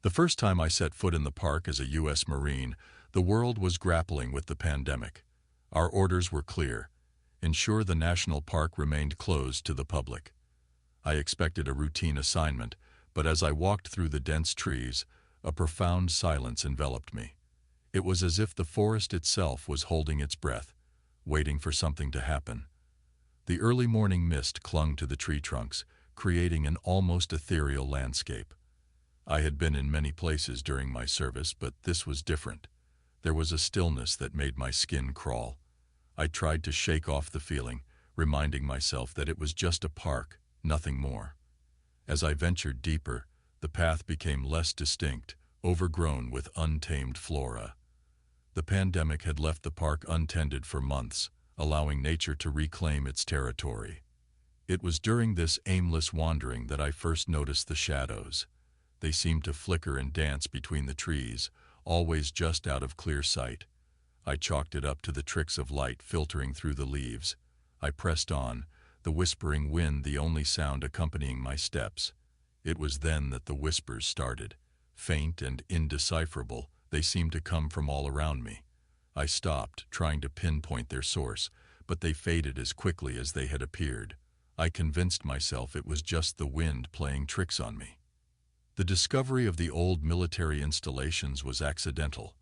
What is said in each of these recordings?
The first time I set foot in the park as a U.S. Marine, the world was grappling with the pandemic. Our orders were clear: ensure the national park remained closed to the public. I expected a routine assignment, but as I walked through the dense trees, a profound silence enveloped me. It was as if the forest itself was holding its breath, waiting for something to happen. The early morning mist clung to the tree trunks, creating an almost ethereal landscape. I had been in many places during my service, but this was different. There was a stillness that made my skin crawl. I tried to shake off the feeling, reminding myself that it was just a park, nothing more. As I ventured deeper, the path became less distinct, overgrown with untamed flora. The pandemic had left the park untended for months, allowing nature to reclaim its territory. It was during this aimless wandering that I first noticed the shadows. They seemed to flicker and dance between the trees, always just out of clear sight. I chalked it up to the tricks of light filtering through the leaves. I pressed on, the whispering wind the only sound accompanying my steps. It was then that the whispers started. Faint and indecipherable, they seemed to come from all around me. I stopped, trying to pinpoint their source, but they faded as quickly as they had appeared. I convinced myself it was just the wind playing tricks on me. The discovery of the old military installations was accidental.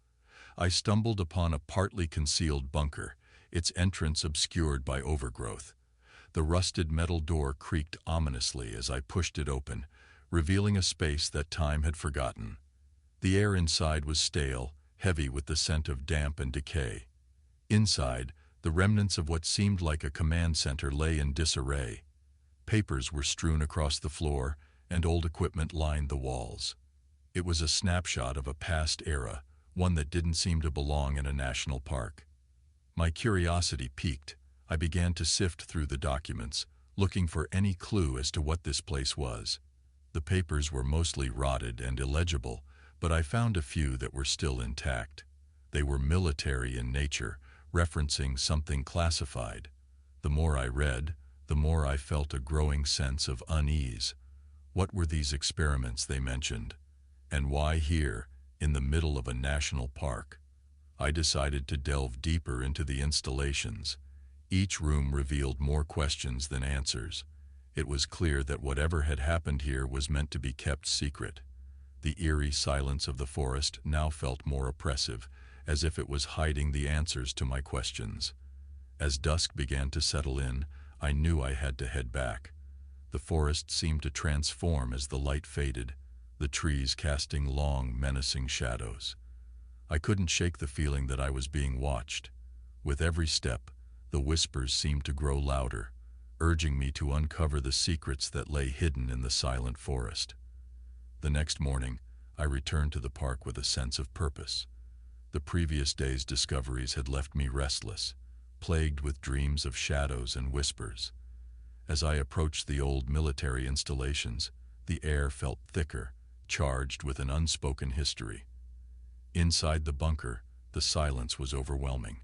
I stumbled upon a partly concealed bunker, its entrance obscured by overgrowth. The rusted metal door creaked ominously as I pushed it open, revealing a space that time had forgotten. The air inside was stale, heavy with the scent of damp and decay. Inside, the remnants of what seemed like a command center lay in disarray. Papers were strewn across the floor, and old equipment lined the walls. It was a snapshot of a past era, one that didn't seem to belong in a national park. My curiosity piqued. I began to sift through the documents, looking for any clue as to what this place was. The papers were mostly rotted and illegible, but I found a few that were still intact. They were military in nature, referencing something classified. The more I read, the more I felt a growing sense of unease. What were these experiments they mentioned? And why here, in the middle of a national park? I decided to delve deeper into the installations. Each room revealed more questions than answers. It was clear that whatever had happened here was meant to be kept secret. The eerie silence of the forest now felt more oppressive, as if it was hiding the answers to my questions. As dusk began to settle in, I knew I had to head back. The forest seemed to transform as the light faded, the trees casting long, menacing shadows. I couldn't shake the feeling that I was being watched. With every step, the whispers seemed to grow louder, urging me to uncover the secrets that lay hidden in the silent forest. The next morning, I returned to the park with a sense of purpose. The previous day's discoveries had left me restless, plagued with dreams of shadows and whispers. As I approached the old military installations, the air felt thicker, charged with an unspoken history. Inside the bunker, the silence was overwhelming.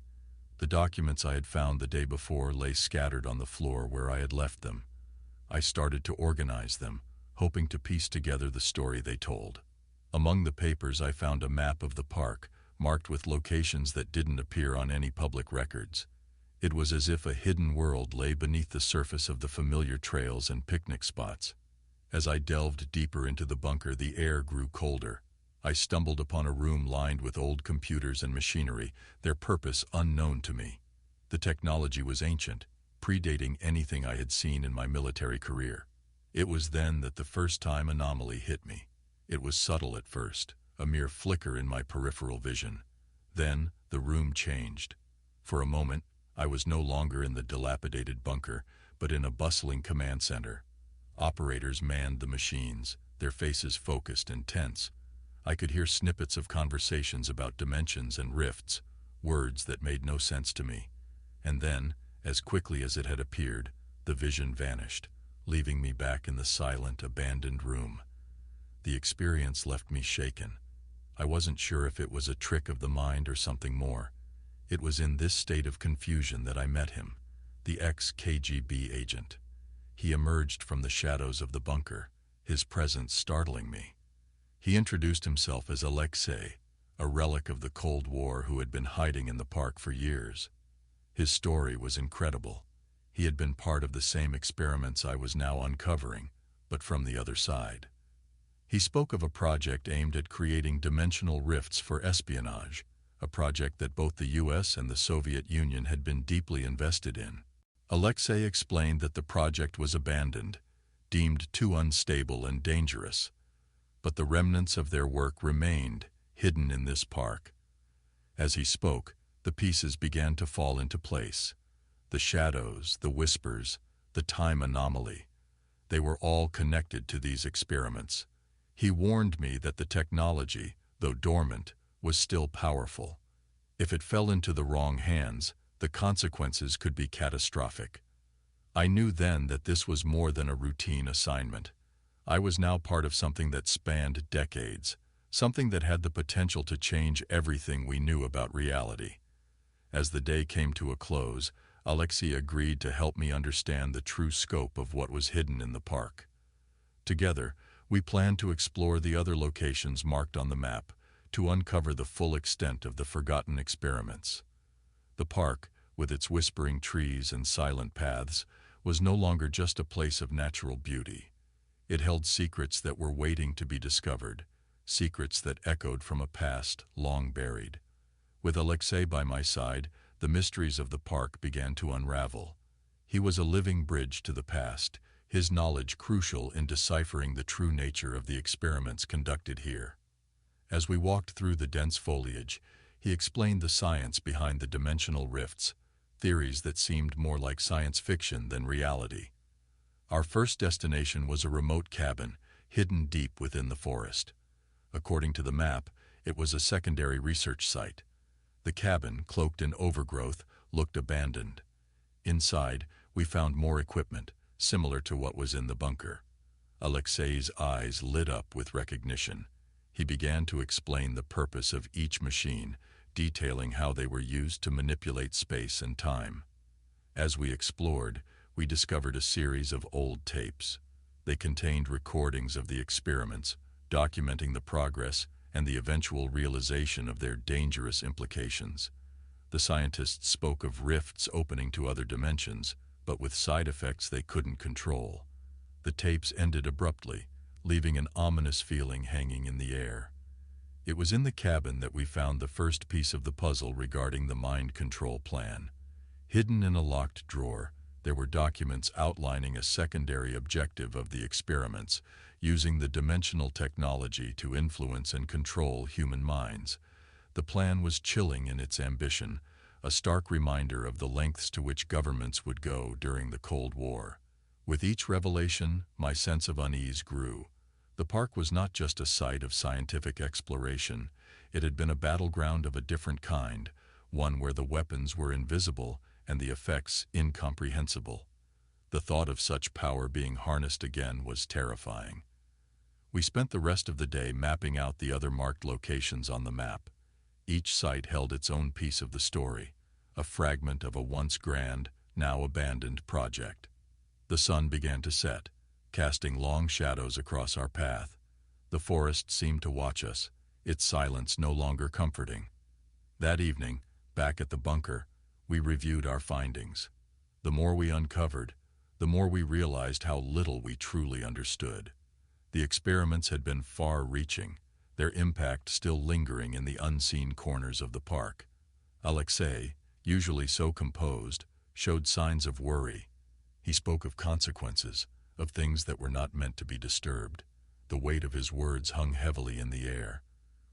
The documents I had found the day before lay scattered on the floor where I had left them. I started to organize them, hoping to piece together the story they told. Among the papers I found a map of the park, marked with locations that didn't appear on any public records. It was as if a hidden world lay beneath the surface of the familiar trails and picnic spots. As I delved deeper into the bunker, the air grew colder. I stumbled upon a room lined with old computers and machinery, their purpose unknown to me. The technology was ancient, predating anything I had seen in my military career. It was then that the first-time anomaly hit me. It was subtle at first, a mere flicker in my peripheral vision. Then, the room changed. For a moment, I was no longer in the dilapidated bunker, but in a bustling command center. Operators manned the machines, their faces focused and tense. I could hear snippets of conversations about dimensions and rifts, words that made no sense to me. And then, as quickly as it had appeared, the vision vanished, leaving me back in the silent, abandoned room. The experience left me shaken. I wasn't sure if it was a trick of the mind or something more. It was in this state of confusion that I met him, the ex-KGB agent. He emerged from the shadows of the bunker, his presence startling me. He introduced himself as Alexei, a relic of the Cold War who had been hiding in the park for years. His story was incredible. He had been part of the same experiments I was now uncovering, but from the other side. He spoke of a project aimed at creating dimensional rifts for espionage, a project that both the US and the Soviet Union had been deeply invested in. Alexei explained that the project was abandoned, deemed too unstable and dangerous, but the remnants of their work remained, hidden in this park. As he spoke, the pieces began to fall into place. The shadows, the whispers, the time anomaly. They were all connected to these experiments. He warned me that the technology, though dormant, was still powerful. If it fell into the wrong hands, the consequences could be catastrophic. I knew then that this was more than a routine assignment. I was now part of something that spanned decades, something that had the potential to change everything we knew about reality. As the day came to a close, Alexei agreed to help me understand the true scope of what was hidden in the park. Together, we planned to explore the other locations marked on the map, to uncover the full extent of the forgotten experiments. The park, with its whispering trees and silent paths, was no longer just a place of natural beauty. It held secrets that were waiting to be discovered, secrets that echoed from a past long buried. With Alexei by my side, the mysteries of the park began to unravel. He was a living bridge to the past, his knowledge crucial in deciphering the true nature of the experiments conducted here. As we walked through the dense foliage, he explained the science behind the dimensional rifts, theories that seemed more like science fiction than reality. Our first destination was a remote cabin, hidden deep within the forest. According to the map, it was a secondary research site. The cabin, cloaked in overgrowth, looked abandoned. Inside, we found more equipment, similar to what was in the bunker. Alexei's eyes lit up with recognition. He began to explain the purpose of each machine, detailing how they were used to manipulate space and time. As we explored, we discovered a series of old tapes. They contained recordings of the experiments, documenting the progress and the eventual realization of their dangerous implications. The scientists spoke of rifts opening to other dimensions, but with side effects they couldn't control. The tapes ended abruptly, leaving an ominous feeling hanging in the air. It was in the cabin that we found the first piece of the puzzle regarding the mind control plan. Hidden in a locked drawer, there were documents outlining a secondary objective of the experiments, using the dimensional technology to influence and control human minds. The plan was chilling in its ambition, a stark reminder of the lengths to which governments would go during the Cold War. With each revelation, my sense of unease grew. The park was not just a site of scientific exploration, it had been a battleground of a different kind, one where the weapons were invisible and the effects incomprehensible. The thought of such power being harnessed again was terrifying. We spent the rest of the day mapping out the other marked locations on the map. Each site held its own piece of the story, a fragment of a once grand, now abandoned project. The sun began to set, casting long shadows across our path. The forest seemed to watch us, its silence no longer comforting. That evening, back at the bunker, we reviewed our findings. The more we uncovered, the more we realized how little we truly understood. The experiments had been far-reaching, their impact still lingering in the unseen corners of the park. Alexei, usually so composed, showed signs of worry. He spoke of consequences, of things that were not meant to be disturbed. The weight of his words hung heavily in the air.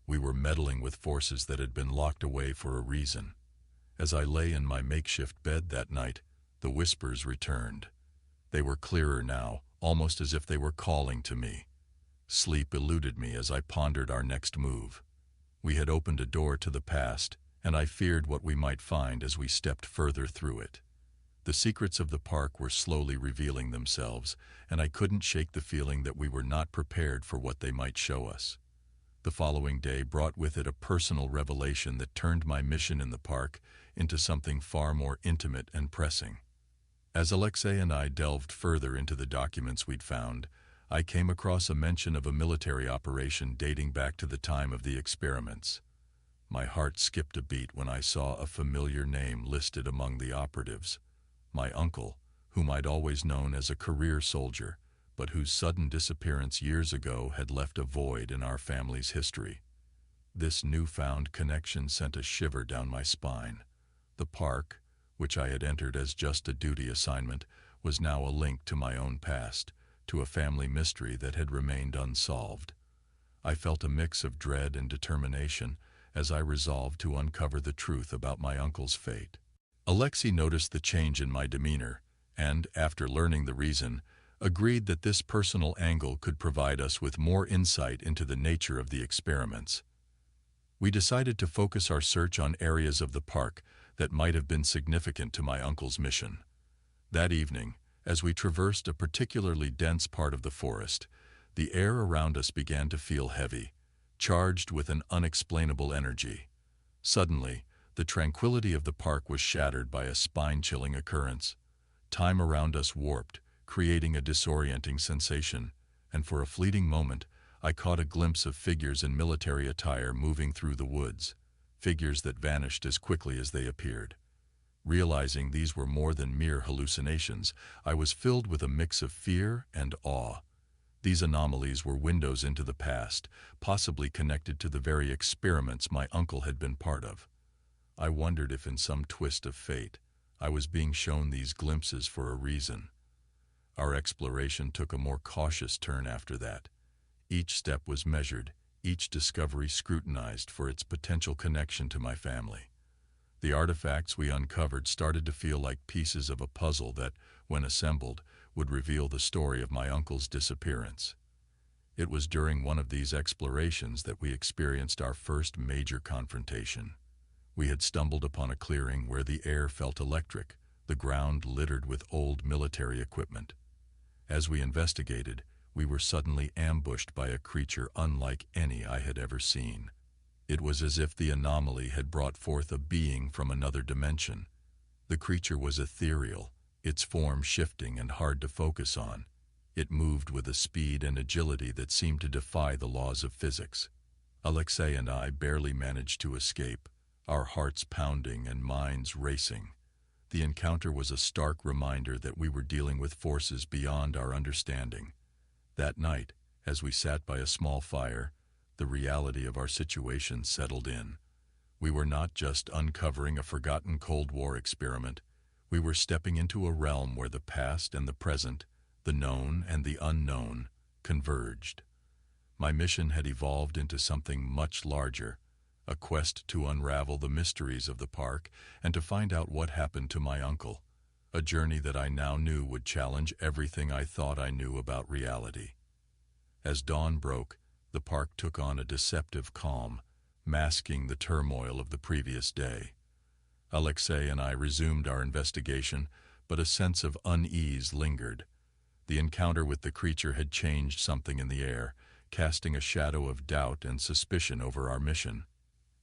We were meddling with forces that had been locked away for a reason. As I lay in my makeshift bed that night, the whispers returned. They were clearer now, almost as if they were calling to me. Sleep eluded me as I pondered our next move. We had opened a door to the past, and I feared what we might find as we stepped further through it. The secrets of the park were slowly revealing themselves, and I couldn't shake the feeling that we were not prepared for what they might show us. The following day brought with it a personal revelation that turned my mission in the park into something far more intimate and pressing. As Alexei and I delved further into the documents we'd found, I came across a mention of a military operation dating back to the time of the experiments. My heart skipped a beat when I saw a familiar name listed among the operatives. My uncle, whom I'd always known as a career soldier, but whose sudden disappearance years ago had left a void in our family's history. This newfound connection sent a shiver down my spine. The park, which I had entered as just a duty assignment, was now a link to my own past, to a family mystery that had remained unsolved. I felt a mix of dread and determination as I resolved to uncover the truth about my uncle's fate. Alexei noticed the change in my demeanor, and, after learning the reason, agreed that this personal angle could provide us with more insight into the nature of the experiments. We decided to focus our search on areas of the park that might have been significant to my uncle's mission. That evening, as we traversed a particularly dense part of the forest, the air around us began to feel heavy, charged with an unexplainable energy. Suddenly, the tranquility of the park was shattered by a spine-chilling occurrence. Time around us warped, creating a disorienting sensation, and for a fleeting moment, I caught a glimpse of figures in military attire moving through the woods, figures that vanished as quickly as they appeared. Realizing these were more than mere hallucinations, I was filled with a mix of fear and awe. These anomalies were windows into the past, possibly connected to the very experiments my uncle had been part of. I wondered if in some twist of fate, I was being shown these glimpses for a reason. Our exploration took a more cautious turn after that. Each step was measured, each discovery scrutinized for its potential connection to my family. The artifacts we uncovered started to feel like pieces of a puzzle that, when assembled, would reveal the story of my uncle's disappearance. It was during one of these explorations that we experienced our first major confrontation. We had stumbled upon a clearing where the air felt electric, the ground littered with old military equipment. As we investigated, we were suddenly ambushed by a creature unlike any I had ever seen. It was as if the anomaly had brought forth a being from another dimension. The creature was ethereal, its form shifting and hard to focus on. It moved with a speed and agility that seemed to defy the laws of physics. Alexei and I barely managed to escape, our hearts pounding and minds racing. The encounter was a stark reminder that we were dealing with forces beyond our understanding. That night, as we sat by a small fire, the reality of our situation settled in. We were not just uncovering a forgotten Cold War experiment. We were stepping into a realm where the past and the present, the known and the unknown, converged. My mission had evolved into something much larger, a quest to unravel the mysteries of the park and to find out what happened to my uncle, a journey that I now knew would challenge everything I thought I knew about reality. As dawn broke, the park took on a deceptive calm, masking the turmoil of the previous day. Alexei and I resumed our investigation, but a sense of unease lingered. The encounter with the creature had changed something in the air, casting a shadow of doubt and suspicion over our mission.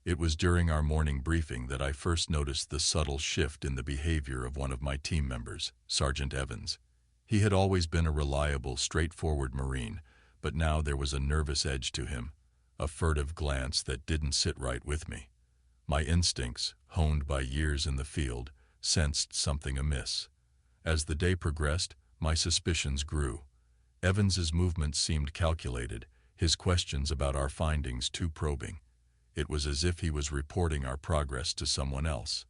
It was during our morning briefing that I first noticed the subtle shift in the behavior of one of my team members, Sergeant Evans. He had always been a reliable, straightforward Marine, but now there was a nervous edge to him, a furtive glance that didn't sit right with me. My instincts, honed by years in the field, sensed something amiss. As the day progressed, my suspicions grew. Evans's movements seemed calculated, his questions about our findings too probing. It was as if he was reporting our progress to someone else.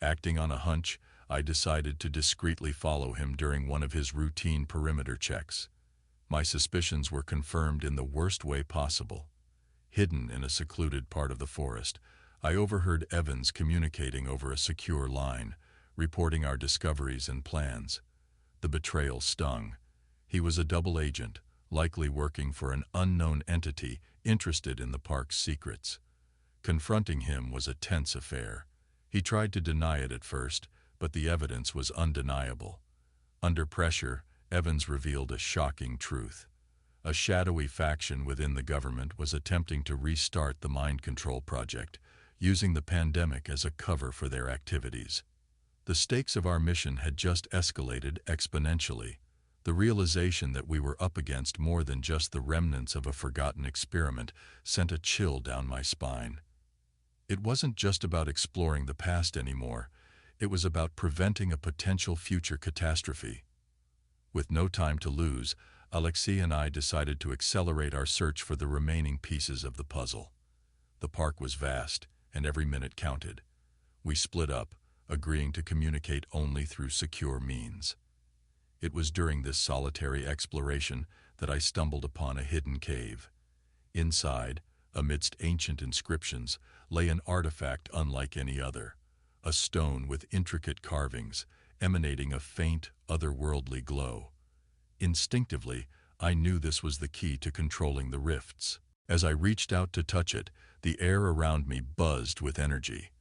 Acting on a hunch, I decided to discreetly follow him during one of his routine perimeter checks. My suspicions were confirmed in the worst way possible. Hidden in a secluded part of the forest, I overheard Evans communicating over a secure line, reporting our discoveries and plans. The betrayal stung. He was a double agent, likely working for an unknown entity interested in the park's secrets. Confronting him was a tense affair. He tried to deny it at first, but the evidence was undeniable. Under pressure, Evans revealed a shocking truth. A shadowy faction within the government was attempting to restart the mind control project, using the pandemic as a cover for their activities. The stakes of our mission had just escalated exponentially. The realization that we were up against more than just the remnants of a forgotten experiment sent a chill down my spine. It wasn't just about exploring the past anymore, it was about preventing a potential future catastrophe. With no time to lose, Alexei and I decided to accelerate our search for the remaining pieces of the puzzle. The park was vast, and every minute counted. We split up, agreeing to communicate only through secure means. It was during this solitary exploration that I stumbled upon a hidden cave. Inside, amidst ancient inscriptions, lay an artifact unlike any other, a stone with intricate carvings, emanating a faint, otherworldly glow. Instinctively, I knew this was the key to controlling the rifts. As I reached out to touch it, the air around me buzzed with energy.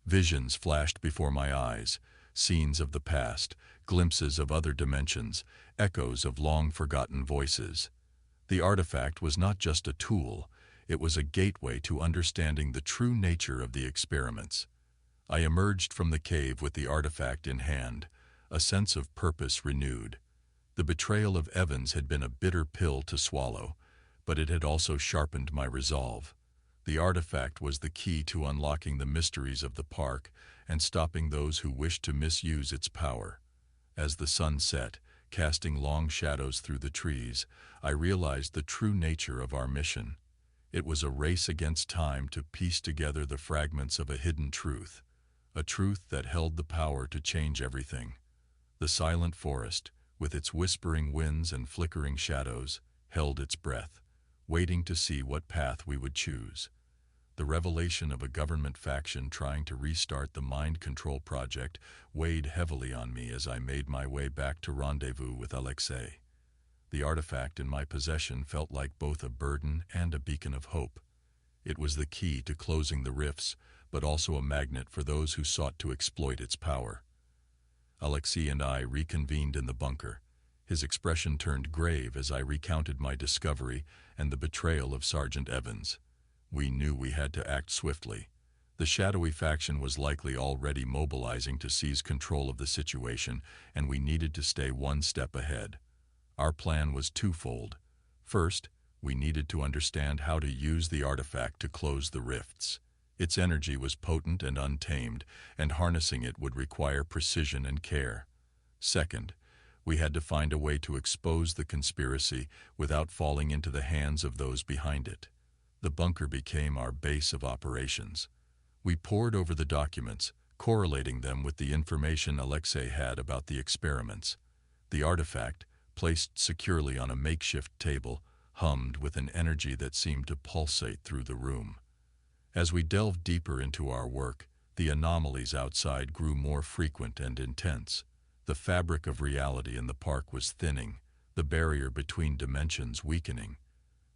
Visions flashed before my eyes, scenes of the past, glimpses of other dimensions, echoes of long-forgotten voices. The artifact was not just a tool, it was a gateway to understanding the true nature of the experiments. I emerged from the cave with the artifact in hand, a sense of purpose renewed. The betrayal of Evans had been a bitter pill to swallow, but it had also sharpened my resolve. The artifact was the key to unlocking the mysteries of the park and stopping those who wished to misuse its power. As the sun set, casting long shadows through the trees, I realized the true nature of our mission. It was a race against time to piece together the fragments of a hidden truth, a truth that held the power to change everything. The silent forest, with its whispering winds and flickering shadows, held its breath, waiting to see what path we would choose. The revelation of a government faction trying to restart the mind control project weighed heavily on me as I made my way back to rendezvous with Alexei. The artifact in my possession felt like both a burden and a beacon of hope. It was the key to closing the rifts, but also a magnet for those who sought to exploit its power. Alexei and I reconvened in the bunker. His expression turned grave as I recounted my discovery and the betrayal of Sergeant Evans. We knew we had to act swiftly. The shadowy faction was likely already mobilizing to seize control of the situation, and we needed to stay one step ahead. Our plan was twofold. First, we needed to understand how to use the artifact to close the rifts. Its energy was potent and untamed, and harnessing it would require precision and care. Second, we had to find a way to expose the conspiracy without falling into the hands of those behind it. The bunker became our base of operations. We pored over the documents, correlating them with the information Alexei had about the experiments. The artifact, placed securely on a makeshift table, hummed with an energy that seemed to pulsate through the room. As we delved deeper into our work, the anomalies outside grew more frequent and intense. The fabric of reality in the park was thinning, the barrier between dimensions weakening.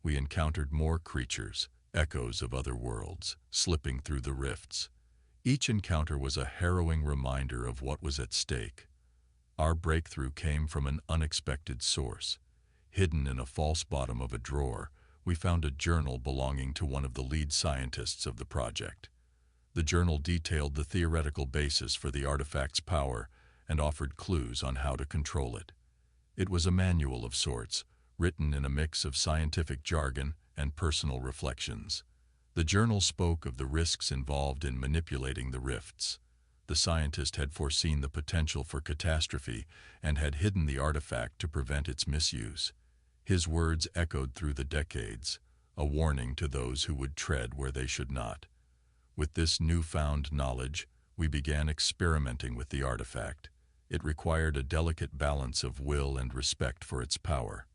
We encountered more creatures, echoes of other worlds, slipping through the rifts. Each encounter was a harrowing reminder of what was at stake. Our breakthrough came from an unexpected source. Hidden in a false bottom of a drawer, we found a journal belonging to one of the lead scientists of the project. The journal detailed the theoretical basis for the artifact's power and offered clues on how to control it. It was a manual of sorts, written in a mix of scientific jargon and personal reflections. The journal spoke of the risks involved in manipulating the rifts. The scientist had foreseen the potential for catastrophe and had hidden the artifact to prevent its misuse. His words echoed through the decades, a warning to those who would tread where they should not. With this newfound knowledge, we began experimenting with the artifact. It required a delicate balance of will and respect for its power.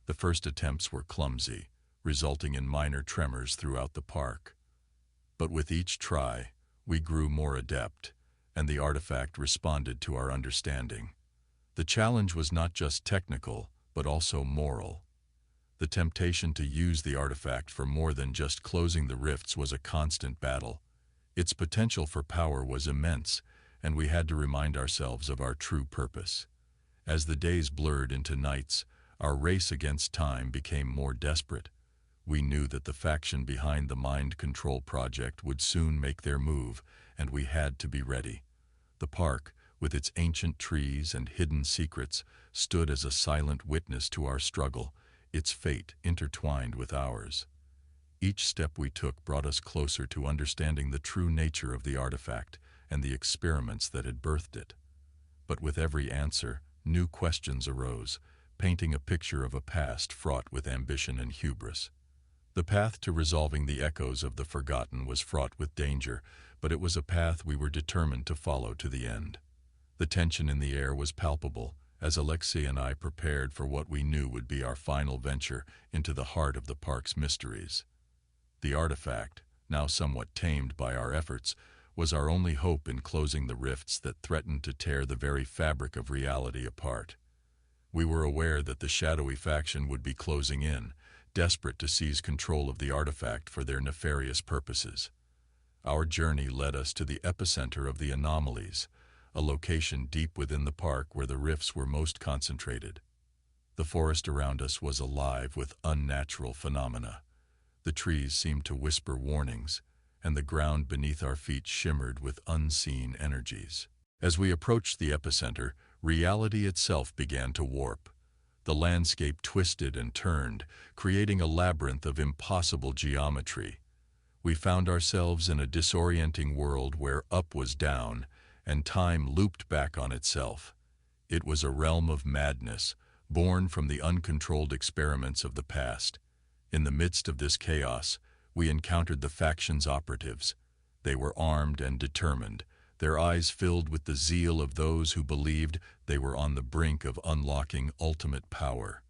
The first attempts were clumsy, resulting in minor tremors throughout the park. But with each try, we grew more adept, and the artifact responded to our understanding. The challenge was not just technical, but also moral. The temptation to use the artifact for more than just closing the rifts was a constant battle. Its potential for power was immense, and we had to remind ourselves of our true purpose. As the days blurred into nights, our race against time became more desperate. We knew that the faction behind the mind control project would soon make their move, and we had to be ready. The park, with its ancient trees and hidden secrets, stood as a silent witness to our struggle, its fate intertwined with ours. Each step we took brought us closer to understanding the true nature of the artifact and the experiments that had birthed it. But with every answer, new questions arose, painting a picture of a past fraught with ambition and hubris. The path to resolving the echoes of the forgotten was fraught with danger, but it was a path we were determined to follow to the end. The tension in the air was palpable, as Alexei and I prepared for what we knew would be our final venture into the heart of the park's mysteries. The artifact, now somewhat tamed by our efforts, was our only hope in closing the rifts that threatened to tear the very fabric of reality apart. We were aware that the shadowy faction would be closing in, desperate to seize control of the artifact for their nefarious purposes. Our journey led us to the epicenter of the anomalies, a location deep within the park where the rifts were most concentrated. The forest around us was alive with unnatural phenomena. The trees seemed to whisper warnings, and the ground beneath our feet shimmered with unseen energies. As we approached the epicenter, reality itself began to warp. The landscape twisted and turned, creating a labyrinth of impossible geometry. We found ourselves in a disorienting world where up was down, and time looped back on itself. It was a realm of madness, born from the uncontrolled experiments of the past. In the midst of this chaos, we encountered the faction's operatives. They were armed and determined, their eyes filled with the zeal of those who believed they were on the brink of unlocking ultimate power.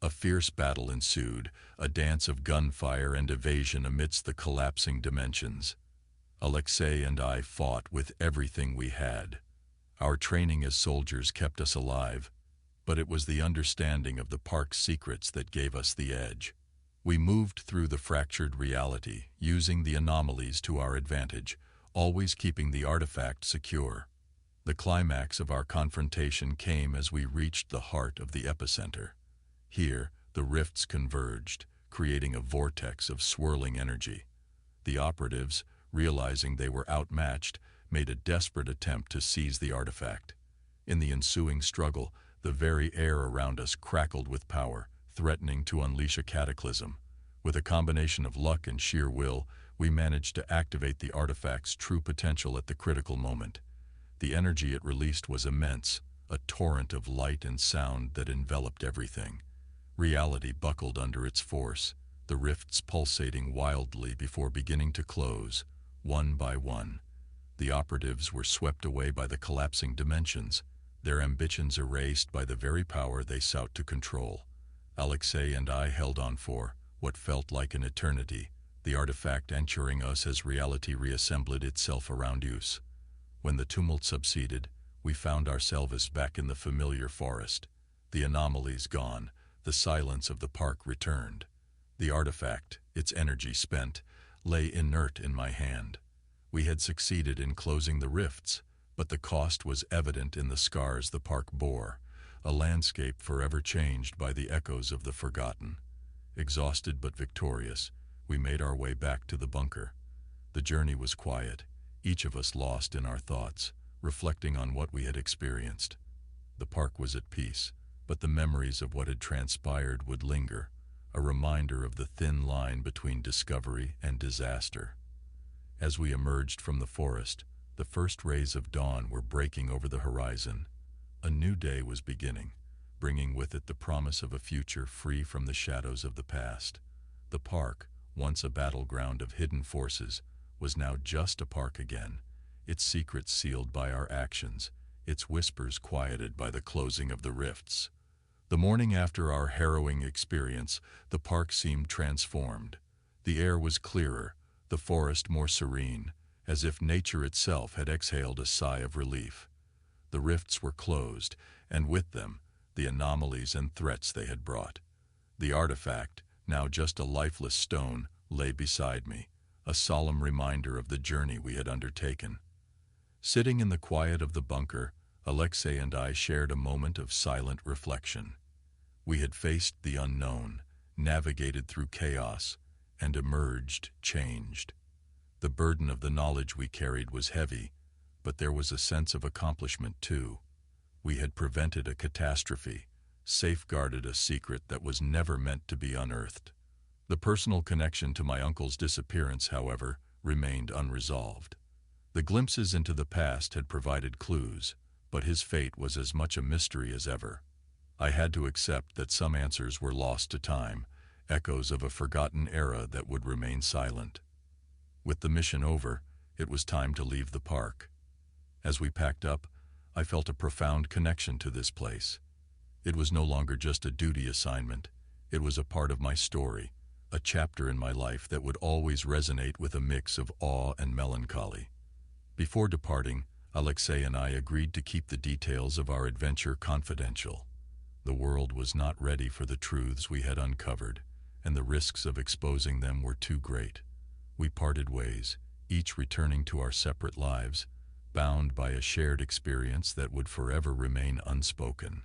A fierce battle ensued, a dance of gunfire and evasion amidst the collapsing dimensions. Alexei and I fought with everything we had. Our training as soldiers kept us alive, but it was the understanding of the park's secrets that gave us the edge. We moved through the fractured reality, using the anomalies to our advantage, always keeping the artifact secure. The climax of our confrontation came as we reached the heart of the epicenter. Here, the rifts converged, creating a vortex of swirling energy. The operatives, realizing they were outmatched, made a desperate attempt to seize the artifact. In the ensuing struggle, the very air around us crackled with power, threatening to unleash a cataclysm. With a combination of luck and sheer will, we managed to activate the artifact's true potential at the critical moment. The energy it released was immense, a torrent of light and sound that enveloped everything. Reality buckled under its force, the rifts pulsating wildly before beginning to close, one by one. The operatives were swept away by the collapsing dimensions, their ambitions erased by the very power they sought to control. Alexei and I held on for what felt like an eternity, the artifact anchoring us as reality reassembled itself around us. When the tumult subsided, we found ourselves back in the familiar forest. The anomalies gone, the silence of the park returned. The artifact, its energy spent, lay inert in my hand. We had succeeded in closing the rifts, but the cost was evident in the scars the park bore, a landscape forever changed by the echoes of the forgotten. Exhausted but victorious, we made our way back to the bunker. The journey was quiet, each of us lost in our thoughts, reflecting on what we had experienced. The park was at peace, but the memories of what had transpired would linger, a reminder of the thin line between discovery and disaster. As we emerged from the forest, the first rays of dawn were breaking over the horizon. A new day was beginning, bringing with it the promise of a future free from the shadows of the past. The park, once a battleground of hidden forces, was now just a park again, its secrets sealed by our actions, its whispers quieted by the closing of the rifts. The morning after our harrowing experience, the park seemed transformed. The air was clearer, the forest more serene, as if nature itself had exhaled a sigh of relief. The rifts were closed, and with them, the anomalies and threats they had brought. The artifact, now just a lifeless stone, lay beside me, a solemn reminder of the journey we had undertaken. Sitting in the quiet of the bunker, Alexei and I shared a moment of silent reflection. We had faced the unknown, navigated through chaos, and emerged changed. The burden of the knowledge we carried was heavy, but there was a sense of accomplishment too. We had prevented a catastrophe, safeguarded a secret that was never meant to be unearthed. The personal connection to my uncle's disappearance, however, remained unresolved. The glimpses into the past had provided clues, but his fate was as much a mystery as ever. I had to accept that some answers were lost to time, echoes of a forgotten era that would remain silent. With the mission over, it was time to leave the park. As we packed up, I felt a profound connection to this place. It was no longer just a duty assignment. It was a part of my story, a chapter in my life that would always resonate with a mix of awe and melancholy. Before departing, Alexei and I agreed to keep the details of our adventure confidential. The world was not ready for the truths we had uncovered, and the risks of exposing them were too great. We parted ways, each returning to our separate lives, bound by a shared experience that would forever remain unspoken.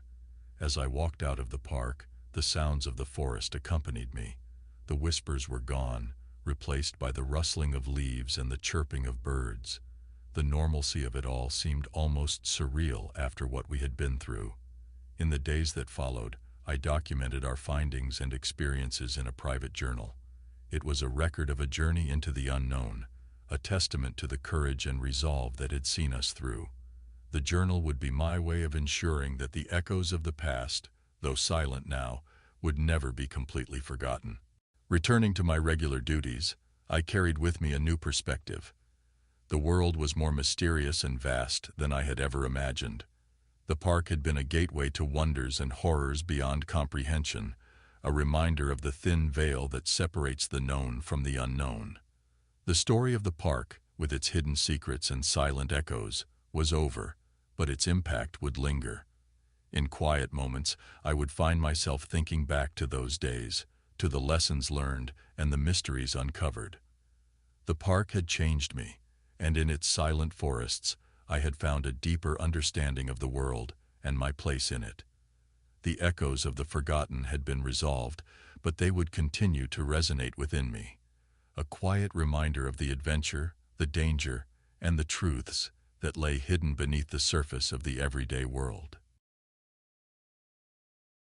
As I walked out of the park, the sounds of the forest accompanied me. The whispers were gone, replaced by the rustling of leaves and the chirping of birds. The normalcy of it all seemed almost surreal after what we had been through. In the days that followed, I documented our findings and experiences in a private journal. It was a record of a journey into the unknown, a testament to the courage and resolve that had seen us through. The journal would be my way of ensuring that the echoes of the past, though silent now, would never be completely forgotten. Returning to my regular duties, I carried with me a new perspective. The world was more mysterious and vast than I had ever imagined. The park had been a gateway to wonders and horrors beyond comprehension, a reminder of the thin veil that separates the known from the unknown. The story of the park, with its hidden secrets and silent echoes, was over, but its impact would linger. In quiet moments, I would find myself thinking back to those days, to the lessons learned and the mysteries uncovered. The park had changed me, and in its silent forests, I had found a deeper understanding of the world and my place in it. The echoes of the forgotten had been resolved, but they would continue to resonate within me. A quiet reminder of the adventure, the danger, and the truths that lay hidden beneath the surface of the everyday world.